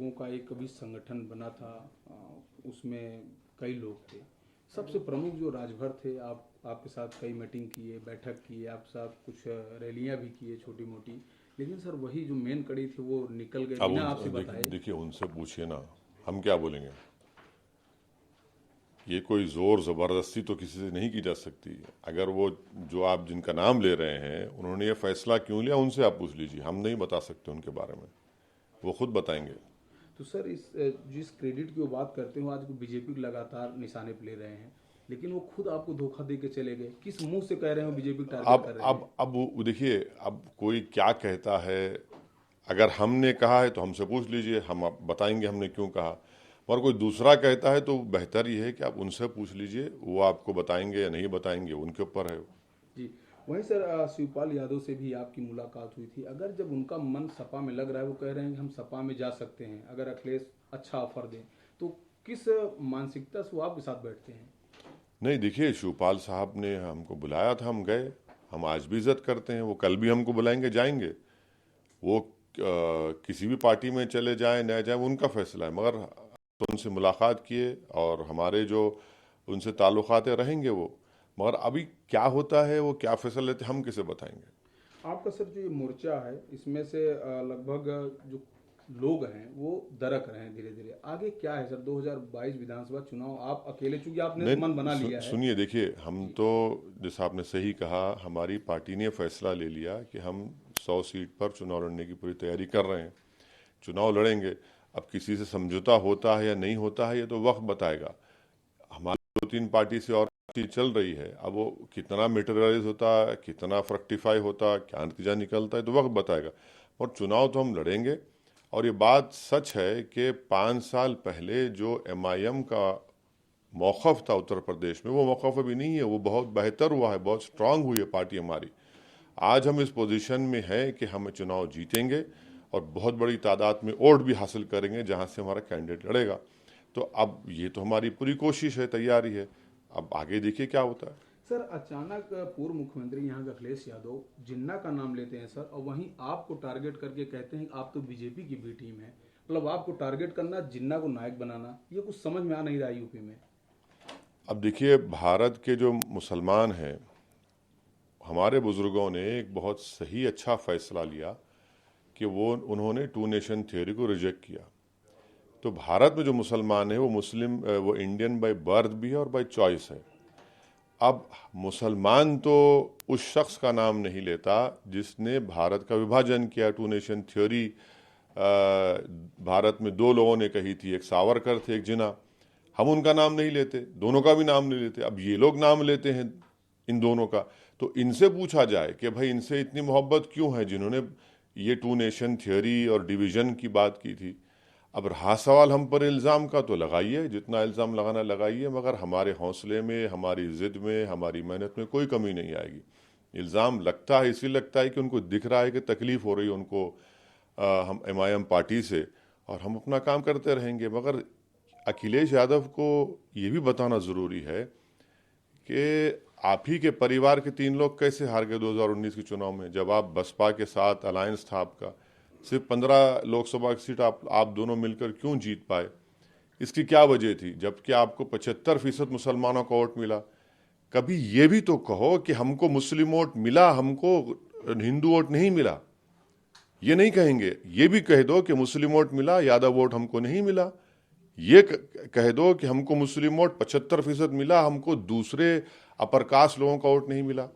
लोगों का एक अभी संगठन बना था, उसमें कई लोग थे। सबसे प्रमुख जो राजभर थे, आपके साथ कई मीटिंग किए, बैठक किए, आपके साथ कुछ रैलियां भी किए छोटी मोटी, लेकिन सर वही जो मेन कड़ी थी वो निकल गए अब बिना उन आपसे बताए। देखिए उनसे पूछिए ना, हम क्या बोलेंगे। ये कोई जोर जबरदस्ती तो किसी से नहीं की जा सकती। अगर वो जो आप जिनका नाम ले रहे हैं उन्होंने ये फैसला क्यों लिया, उनसे आप पूछ लीजिए, हम नहीं बता सकते उनके बारे में, वो खुद बताएंगे। तो सर जिस क्रेडिट की वो बात करते हो, आज बीजेपी लगातार निशाने पे ले रहे हैं, लेकिन वो खुद आपको धोखा दे के चले गए। किस मुंह से कह रहे हैं वो बीजेपी टारगेट अब कर रहे अब हैं? अब वो देखिए, अब कोई क्या कहता है। अगर हमने कहा है तो हमसे पूछ लीजिए, हम आप बताएंगे हमने क्यों कहा। और कोई दूसरा कहता है तो बेहतर ये है कि आप उनसे पूछ लीजिए, वो आपको बताएंगे या नहीं बताएंगे उनके ऊपर है। जी। वहीं सर शिवपाल यादव से भी आपकी मुलाकात हुई थी। अगर जब उनका मन सपा में लग रहा है, वो कह रहे हैं कि हम सपा में जा सकते हैं अगर अखिलेश अच्छा ऑफर दें, तो किस मानसिकता से वो आपके साथ बैठते हैं? नहीं देखिए, शिवपाल साहब ने हमको बुलाया था, हम गए। हम आज भी इज्जत करते हैं, वो कल भी हमको बुलाएंगे, जाएंगे। वो किसी भी पार्टी में चले जाएं न जाएं वो उनका फैसला है, मगर तो उनसे मुलाकात किए और हमारे जो उनसे ताल्लुकात रहेंगे वो। मगर अभी क्या होता है, वो क्या फैसला लेते हैं, हम किसे बताएंगे। आपका सर जो ये मोर्चा है, इसमें से लगभग जो लोग हैं वो दरक रहे हैं धीरे धीरे। आगे क्या है सर? 2022 विधानसभा चुनाव आप अकेले, चूंकि आपने मन नहीं बना लिया है। सुनिए, देखिए हम जी। तो, जैसा आपने सही कहा, हमारी पार्टी ने फैसला ले लिया कि हम 100 सीट पर चुनाव लड़ने की पूरी तैयारी कर रहे हैं, चुनाव लड़ेंगे। अब किसी से समझौता होता है या नहीं होता है ये तो वक्त बताएगा। हमारी 2-3 पार्टी से और चीज चल रही है, अब वो कितना मटेरियलाइज होता है, कितना फ्रक्टिफाई होता है, क्या नतीजा निकलता है तो वक्त बताएगा। और चुनाव तो हम लड़ेंगे। और ये बात सच है कि 5 साल पहले जो एमआईएम का मौक़िफ़ था उत्तर प्रदेश में, वो मौक़िफ़ अभी नहीं है, वो बहुत बेहतर हुआ है, बहुत स्ट्रांग हुई है पार्टी हमारी। आज हम इस पोजीशन में हैं कि हम चुनाव जीतेंगे और बहुत बड़ी तादाद में वोट भी हासिल करेंगे जहां से हमारा कैंडिडेट लड़ेगा। तो अब ये तो हमारी पूरी कोशिश है, तैयारी है। अब आगे देखिए क्या होता है। सर अचानक पूर्व मुख्यमंत्री यहाँ के अखिलेश यादव जिन्ना का नाम लेते हैं सर, और वहीं आपको टारगेट करके कहते हैं कि आप तो बीजेपी की बी टीम है। मतलब आपको टारगेट करना, जिन्ना को नायक बनाना, ये कुछ समझ में आ नहीं रहा यूपी में। अब देखिए, भारत के जो मुसलमान हैं, हमारे बुजुर्गों ने एक बहुत सही अच्छा फैसला लिया कि वो उन्होंने 2 नेशन थ्योरी को रिजेक्ट किया। तो भारत में जो मुसलमान है वो मुस्लिम, वो इंडियन बाय बर्थ भी है और बाय चॉइस है। अब मुसलमान तो उस शख्स का नाम नहीं लेता जिसने भारत का विभाजन किया। 2 नेशन थ्योरी भारत में 2 लोगों ने कही थी, एक सावरकर थे, एक जिन्ना। हम उनका नाम नहीं लेते, दोनों का भी नाम नहीं लेते। अब ये लोग नाम लेते हैं इन दोनों का। तो इनसे पूछा जाए कि भाई इनसे इतनी मोहब्बत क्यों है जिन्होंने ये 2 नेशन थ्योरी और डिवीजन की बात की थी। अब रहा सवाल हम पर इल्ज़ाम का, तो लगाइए, जितना इल्ज़ाम लगाना लगाइए, मगर हमारे हौसले में, हमारी ज़िद में, हमारी मेहनत में कोई कमी नहीं आएगी। इल्ज़ाम लगता है इसलिए लगता है कि उनको दिख रहा है कि तकलीफ़ हो रही है उनको हम एमआईएम पार्टी से, और हम अपना काम करते रहेंगे। मगर अखिलेश यादव को ये भी बताना ज़रूरी है कि आप ही के परिवार के 3 लोग कैसे हार गए 2019 के चुनाव में, जब आप बसपा के साथ अलायंस था आपका। सिर्फ 15 लोकसभा की सीट आप दोनों मिलकर क्यों जीत पाए? इसकी क्या वजह थी, जबकि आपको 75% मुसलमानों का वोट मिला। कभी ये भी तो कहो कि हमको मुस्लिम वोट मिला, हमको हिंदू वोट नहीं मिला। ये नहीं कहेंगे। ये भी कह दो कि मुस्लिम वोट मिला, यादव वोट हमको नहीं मिला। ये कह दो कि हमको मुस्लिम वोट 75% मिला, हमको दूसरे अपर कास्ट लोगों का वोट नहीं मिला।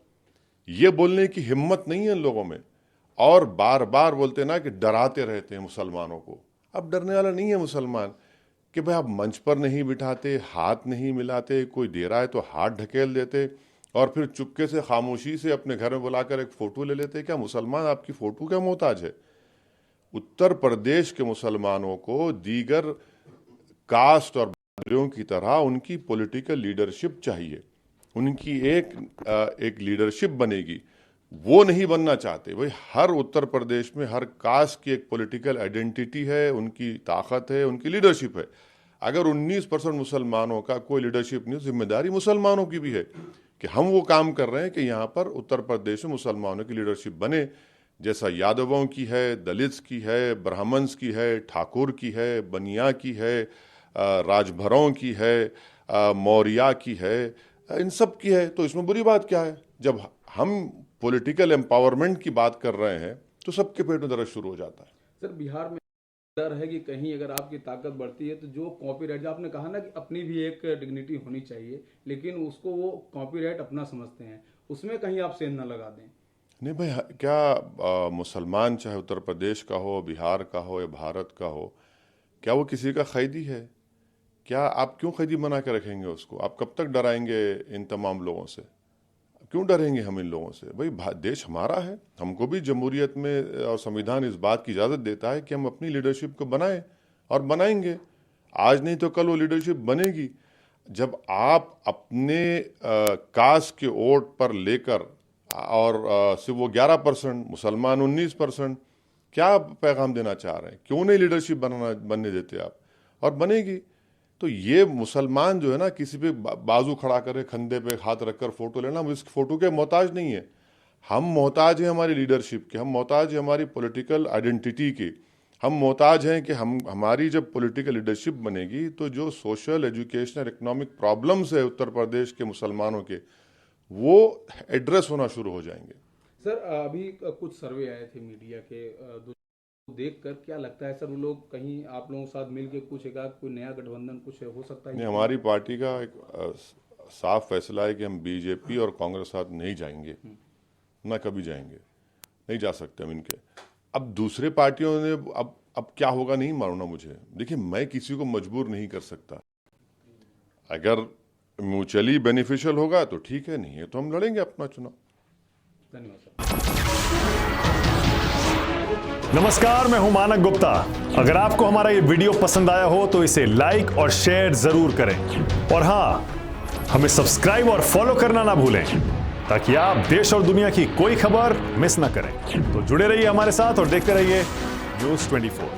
ये बोलने की हिम्मत नहीं है इन लोगों में। और बार बार बोलते ना कि डराते रहते हैं मुसलमानों को। अब डरने वाला नहीं है मुसलमान कि भाई आप मंच पर नहीं बिठाते, हाथ नहीं मिलाते, कोई दे रहा है तो हाथ ढकेल देते और फिर चुपके से खामोशी से अपने घर में बुलाकर एक फ़ोटो ले लेते। क्या मुसलमान आपकी फ़ोटो का मोहताज है? उत्तर प्रदेश के मुसलमानों को दीगर कास्ट और बरादरियों की तरह उनकी पॉलिटिकल लीडरशिप चाहिए। उनकी एक लीडरशिप बनेगी, वो नहीं बनना चाहते। भाई हर उत्तर प्रदेश में हर कास्ट की एक पॉलिटिकल आइडेंटिटी है, उनकी ताकत है, उनकी लीडरशिप है। अगर 19% मुसलमानों का कोई लीडरशिप नहीं, जिम्मेदारी मुसलमानों की भी है कि हम वो काम कर रहे हैं कि यहाँ पर उत्तर प्रदेश में मुसलमानों की लीडरशिप बने, जैसा यादवों की है, दलित्स की है, ब्राह्मण्स की है, ठाकुर की है, बनिया की है, राजभरों की है, मौर्या की है, इन सब की है। तो इसमें बुरी बात क्या है? जब हम पॉलिटिकल एम्पावरमेंट की बात कर रहे हैं तो सबके पेट में दर्द शुरू हो जाता है। सर, बिहार में डर है कि कहीं अगर आपकी ताकत बढ़ती है तो जो कॉपीराइट, जो आपने कहा ना कि अपनी भी एक डिग्निटी होनी चाहिए, लेकिन उसको वो कॉपीराइट अपना समझते हैं, उसमें कहीं आप सेंध न लगा दें। नहीं भाई, क्या मुसलमान चाहे उत्तर प्रदेश का हो, बिहार का हो या भारत का हो, क्या वो किसी का कैदी है? क्या आप क्यों कैदी बना के रखेंगे उसको? आप कब तक डराएंगे इन तमाम लोगों से? क्यों डरेंगे हम इन लोगों से? भाई देश हमारा है, हमको भी जमहूरियत में और संविधान इस बात की इजाज़त देता है कि हम अपनी लीडरशिप को बनाएं और बनाएंगे। आज नहीं तो कल वो लीडरशिप बनेगी। जब आप अपने कास्ट के वोट पर लेकर और सिर्फ वो 11%, मुसलमान 19%, क्या पैगाम देना चाह रहे हैं? क्यों नहीं लीडरशिप बनने देते आप? और बनेगी। तो ये मुसलमान जो है ना, किसी पे बाजू खड़ा करे, कंधे पे हाथ रखकर फोटो लेना, हम इस फोटो के मोहताज नहीं है। हम मोहताज हैं हमारी लीडरशिप के, हम मोहताज हैं हमारी पॉलिटिकल आइडेंटिटी के, हम मोहताज हैं कि हमारी जब पॉलिटिकल लीडरशिप बनेगी तो जो सोशल, एजुकेशनल, इकोनॉमिक प्रॉब्लम्स है उत्तर प्रदेश के मुसलमानों के, वो एड्रेस होना शुरू हो जाएंगे। सर, अभी कुछ सर्वे आए थे मीडिया के, देखकर क्या लगता है सर, वो लोग कहीं आप लोगों के साथ मिलकर कुछ एक कोई नया गठबंधन कुछ हो सकता है? नहीं, हमारी पार्टी का एक साफ फैसला है कि हम बीजेपी और कांग्रेस साथ नहीं जाएंगे, ना कभी जाएंगे, नहीं जा सकते हम इनके। अब दूसरे पार्टियों ने अब क्या होगा नहीं मालूम ना मुझे। देखिए, मैं किसी को मजबूर नहीं कर सकता। अगर म्यूचुअली बेनिफिशियल होगा तो ठीक है, नहीं है तो हम लड़ेंगे अपना चुनाव। धन्यवाद सर। नमस्कार, मैं हूं मानक गुप्ता। अगर आपको हमारा ये वीडियो पसंद आया हो तो इसे लाइक और शेयर जरूर करें, और हां, हमें सब्सक्राइब और फॉलो करना ना भूलें ताकि आप देश और दुनिया की कोई खबर मिस ना करें। तो जुड़े रहिए हमारे साथ और देखते रहिए News 24।